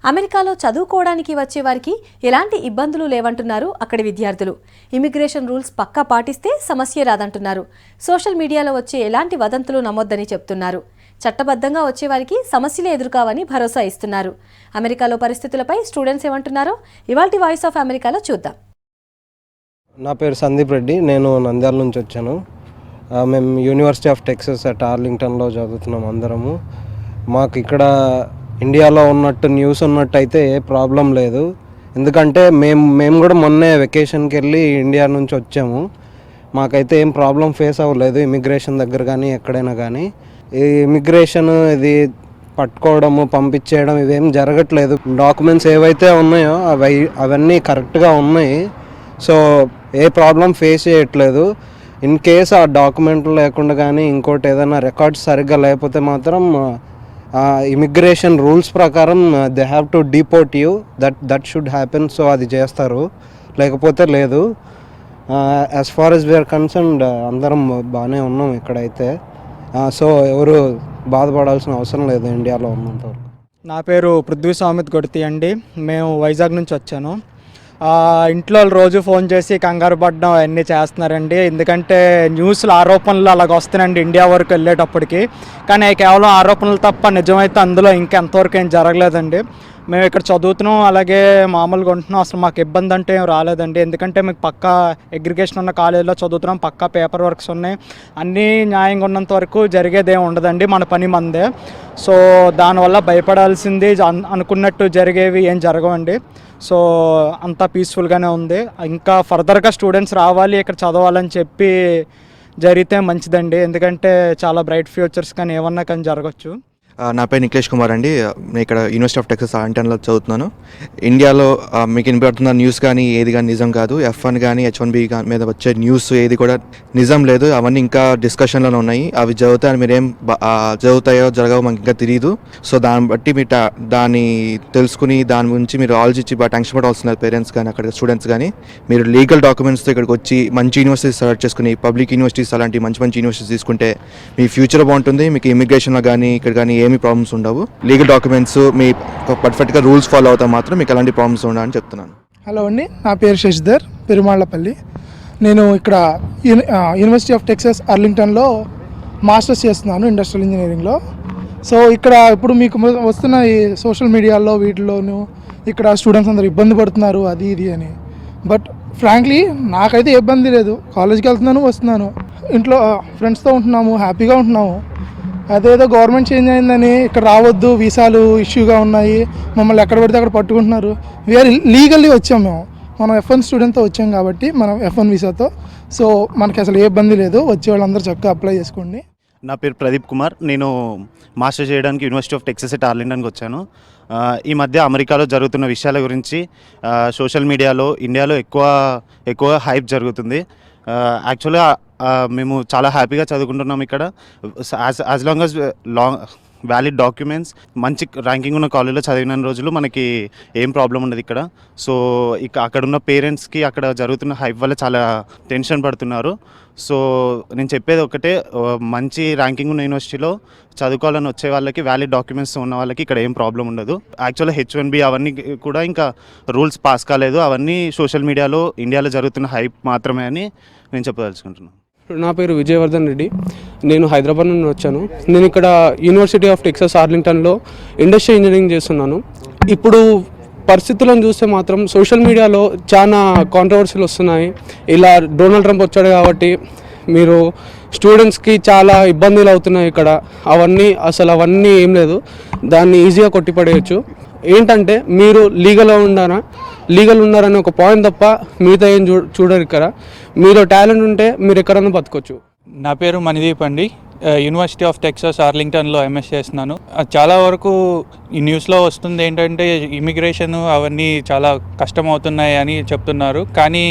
అమెరికాలో చదువుకోవడానికి వచ్చే వారికి ఎలాంటి ఇబ్బందులు లేవంటున్నారు అక్కడి విద్యార్థులు. ఇమిగ్రేషన్ రూల్స్ పక్కా పాటిస్తే సమస్య రాదంటున్నారు. సోషల్ మీడియాలో వచ్చే ఎలాంటి వదంతులు నమ్మొద్దని చెప్తున్నారు. చట్టబద్ధంగా వచ్చేవారికి సమస్యలే ఎదురుకావని భరోసా ఇస్తున్నారు. అమెరికాలో పరిస్థితులపై స్టూడెంట్స్ ఏమంటున్నారో ఇవాల్టి వాయిస్ ఆఫ్ అమెరికాలో చూద్దాం. నా పేరు సందీప్ రెడ్డి, నేను నంద్యాల నుంచి వచ్చాను. మేము యూనివర్సిటీ ఆఫ్ టెక్సస్ అట్ ఆర్లింగ్టన్లో చదువుతున్నాం అందరము. మాకు ఇక్కడ ఇండియాలో ఉన్నట్టు న్యూస్ ఉన్నట్టు అయితే ఏ ప్రాబ్లం లేదు. ఎందుకంటే మేము కూడా మొన్నే వెకేషన్కి వెళ్ళి ఇండియా నుంచి వచ్చాము. మాకైతే ఏం ప్రాబ్లం ఫేస్ అవ్వలేదు ఇమిగ్రేషన్ దగ్గర కానీ ఎక్కడైనా కానీ. ఈ ఇమిగ్రేషన్ ఇది పట్టుకోవడము పంపించేయడం ఇవేం జరగట్లేదు. డాక్యుమెంట్స్ ఏవైతే ఉన్నాయో అవన్నీ కరెక్ట్గా ఉన్నాయి. సో ఏ ప్రాబ్లం ఫేస్ చేయట్లేదు. ఇన్ కేస్ ఆ డాక్యుమెంట్లు లేకుండా కానీ ఇంకోటి ఏదైనా రికార్డ్స్ సరిగ్గా లేకపోతే మాత్రం ఇమిగ్రేషన్ రూల్స్ ప్రకారం they have to deport you. That should happen. So అది చేస్తారు, లేకపోతే లేదు. As far as we're concerned అందరం బాగానే ఉన్నాం ఇక్కడైతే. సో ఎవరు బాధపడాల్సిన అవసరం లేదు ఇండియాలో ఉన్నంతవరకు. నా పేరు పృథ్వీ సామిత్ గొడితి అండి. మేము వైజాగ్ నుంచి వచ్చాను. ఇంట్లో రోజు ఫోన్ చేసి కంగారు పడడం అవన్నీ చేస్తున్నారండి. ఎందుకంటే న్యూస్లు ఆరోపణలు అలాగ వస్తున్నాయండి ఇండియా వరకు వెళ్ళేటప్పటికి. కానీ కేవలం ఆరోపణలు తప్ప నిజమైతే అందులో ఇంకెంతవరకు ఏం జరగలేదండి. మేము ఇక్కడ చదువుతున్నాం, అలాగే మామూలుగా ఉంటున్నాం. అసలు మాకు ఇబ్బంది అంటే ఏం రాలేదండి. ఎందుకంటే మీకు పక్కా అగ్రిగేషన్ ఉన్న కాలేజీలో చదువుతున్నాం, పక్కా పేపర్ వర్క్స్ ఉన్నాయి. అన్నీ న్యాయంగా ఉన్నంత వరకు జరిగేదేం ఉండదండి, మన పని మందే. సో దానివల్ల భయపడాల్సింది అనుకున్నట్టు జరిగేవి ఏం జరగవండి. సో అంతా పీస్ఫుల్గానే ఉంది. ఇంకా ఫర్దర్గా స్టూడెంట్స్ రావాలి, ఇక్కడ చదవాలని చెప్పి జరిగితే మంచిదండి. ఎందుకంటే చాలా బ్రైట్ ఫ్యూచర్స్ కానీ ఏమన్నా కానీ జరగచ్చు. నా పేరు నిఖిలేష్ కుమార్ అండి. నేను ఇక్కడ యూనివర్సిటీ ఆఫ్ టెక్సస్ ఆర్లింగ్టన్లో చదువుతున్నాను. ఇండియాలో మీకు వినపడుతున్న న్యూస్ కానీ ఏది కానీ నిజం కాదు. F1 కానీ H1B మీద వచ్చే న్యూస్ ఏది కూడా నిజం లేదు. అవన్నీ ఇంకా డిస్కషన్లోనే ఉన్నాయి. అవి చదువుతాయని మీరేం చదువుతాయో జరగవో మాకు ఇంకా తెలియదు. సో దాన్ని బట్టి మీరు దాన్ని తెలుసుకుని దాని గురించి మీరు ఆలోచించి టెన్షన్ పడవలసిన పేరెంట్స్ కానీ అక్కడ స్టూడెంట్స్ కానీ మీరు లీగల్ డాక్యుమెంట్స్తో ఇక్కడికి వచ్చి మంచి యూనివర్సిటీస్ సెలెక్ట్ చేసుకుని పబ్లిక్ యూనివర్సిటీస్ అలాంటి మంచి మంచి యూనివర్సిటీస్ తీసుకుంటే మీ ఫ్యూచర్ బాగుంటుంది. మీకు ఇమిగ్రేషన్లో కానీ ఇక్కడ కానీ ఏమి ప్రాబ్లమ్స్ ఉండవు. లీగల్ డాక్యుమెంట్స్ మీ పర్ఫెక్ట్గా రూల్స్ ఫాలో అవుతా మాత్రం మీకు ఎలాంటి ప్రాబ్లమ్స్ ఉండవని చెప్తున్నాను. హలో అండి, నా పేరు శశిధర్ పెరుమాళ్లపల్లి. నేను ఇక్కడ యూనివర్సిటీ ఆఫ్ టెక్సస్ ఆర్లింగ్టన్లో మాస్టర్స్ చేస్తున్నాను ఇండస్ట్రియల్ ఇంజనీరింగ్లో. సో ఇక్కడ ఇప్పుడు మీకు వస్తున్న ఈ సోషల్ మీడియాలో వీటిలోనూ ఇక్కడ స్టూడెంట్స్ అందరూ ఇబ్బంది పడుతున్నారు అది ఇది అని. బట్ ఫ్రాంక్లీ నాకైతే ఇబ్బంది లేదు. కాలేజ్కి వెళ్తున్నాను, వస్తున్నాను, ఇంట్లో ఫ్రెండ్స్తో ఉంటున్నాము, హ్యాపీగా ఉంటున్నాము. అదేదో గవర్నమెంట్ చేంజ్ అయిందని ఇక్కడ రావద్దు, వీసాలు ఇష్యూగా ఉన్నాయి, మమ్మల్ని ఎక్కడ పడితే అక్కడ పట్టుకుంటున్నారు. వీఆర్ లీగల్లీ వచ్చాం. మనం F1 స్టూడెంట్తో వచ్చాం కాబట్టి మనం F1 వీసాతో. సో మనకి అసలు ఏ ఇబ్బంది లేదు. వచ్చే వాళ్ళందరూ చక్కగా అప్లై చేసుకోండి. నా పేరు ప్రదీప్ కుమార్. నేను మాస్టర్ చేయడానికి యూనివర్సిటీ ఆఫ్ టెక్సస్ అట్ ఆర్లింగ్టన్కి వచ్చాను. ఈ మధ్య అమెరికాలో జరుగుతున్న విషయాల గురించి సోషల్ మీడియాలో ఇండియాలో ఎక్కువ హైప్ జరుగుతుంది. యాక్చువల్గా మేము చాలా హ్యాపీగా చదువుకుంటున్నాం ఇక్కడ. As long as valid documents, మంచి ర్యాంకింగ్ ఉన్న కాలేజీలో చదివిన రోజులు మనకి ఏం ప్రాబ్లం ఉండదు ఇక్కడ. సో అక్కడ ఉన్న పేరెంట్స్కి అక్కడ జరుగుతున్న హైప్ వల్ల చాలా టెన్షన్ పడుతున్నారు. సో నేను చెప్పేది ఒకటే, మంచి ర్యాంకింగ్ ఉన్న యూనివర్సిటీలో చదువుకోవాలని వచ్చే వాళ్ళకి వ్యాలిడ్ డాక్యుమెంట్స్ ఉన్న వాళ్ళకి ఇక్కడ ఏం ప్రాబ్లం ఉండదు. యాక్చువల్గా H1B అవన్నీ కూడా ఇంకా రూల్స్ పాస్ కాలేదు. అవన్నీ సోషల్ మీడియాలో ఇండియాలో జరుగుతున్న హైప్ మాత్రమే అని నేను చెప్పదలుచుకుంటున్నాను. నా పేరు విజయవర్ధన్ రెడ్డి. నేను హైదరాబాద్ నుండి వచ్చాను. నేను ఇక్కడ యూనివర్సిటీ ఆఫ్ టెక్సస్ ఆర్లింగ్టన్లో ఇండస్ట్రియల్ ఇంజనీరింగ్ చేస్తున్నాను. ఇప్పుడు పరిస్థితులను చూస్తే మాత్రం సోషల్ మీడియాలో చాలా కాంట్రవర్సీలు వస్తున్నాయి. ఇలా డొనాల్డ్ ట్రంప్ వచ్చాడు కాబట్టి మీరు స్టూడెంట్స్కి చాలా ఇబ్బందులు అవుతున్నాయి ఇక్కడ. అవన్నీ ఏం లేదు, దాన్ని ఈజీగా కొట్టిపడేయచ్చు. ఏంటంటే మీరు లీగల్ ఉన్నారని ఒక పాయింట్ తప్ప మిగతా ఏం చూడరు ఇక్కడ. మీలో టాలెంట్ ఉంటే మీరు ఎక్కడన్నా బతకొచ్చు. నా పేరు మణిదీప్ అండి. యూనివర్సిటీ ఆఫ్ టెక్సస్ ఆర్లింగ్టన్లో MS చేస్తున్నాను. చాలా వరకు ఈ న్యూస్లో వస్తుంది ఏంటంటే ఇమిగ్రేషన్ అవన్నీ చాలా కష్టమవుతున్నాయి అని చెప్తున్నారు. కానీ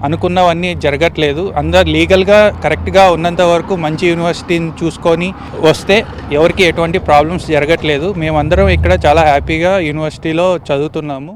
అనుకున్నవన్నీ జరగట్లేదు. అందరు లీగల్గా కరెక్ట్గా ఉన్నంత వరకు మంచి యూనివర్సిటీని చూసుకొని వస్తే ఎవరికి ఎటువంటి ప్రాబ్లమ్స్ జరగట్లేదు. మేమందరం ఇక్కడ చాలా హ్యాపీగా యూనివర్సిటీలో చదువుతున్నాము.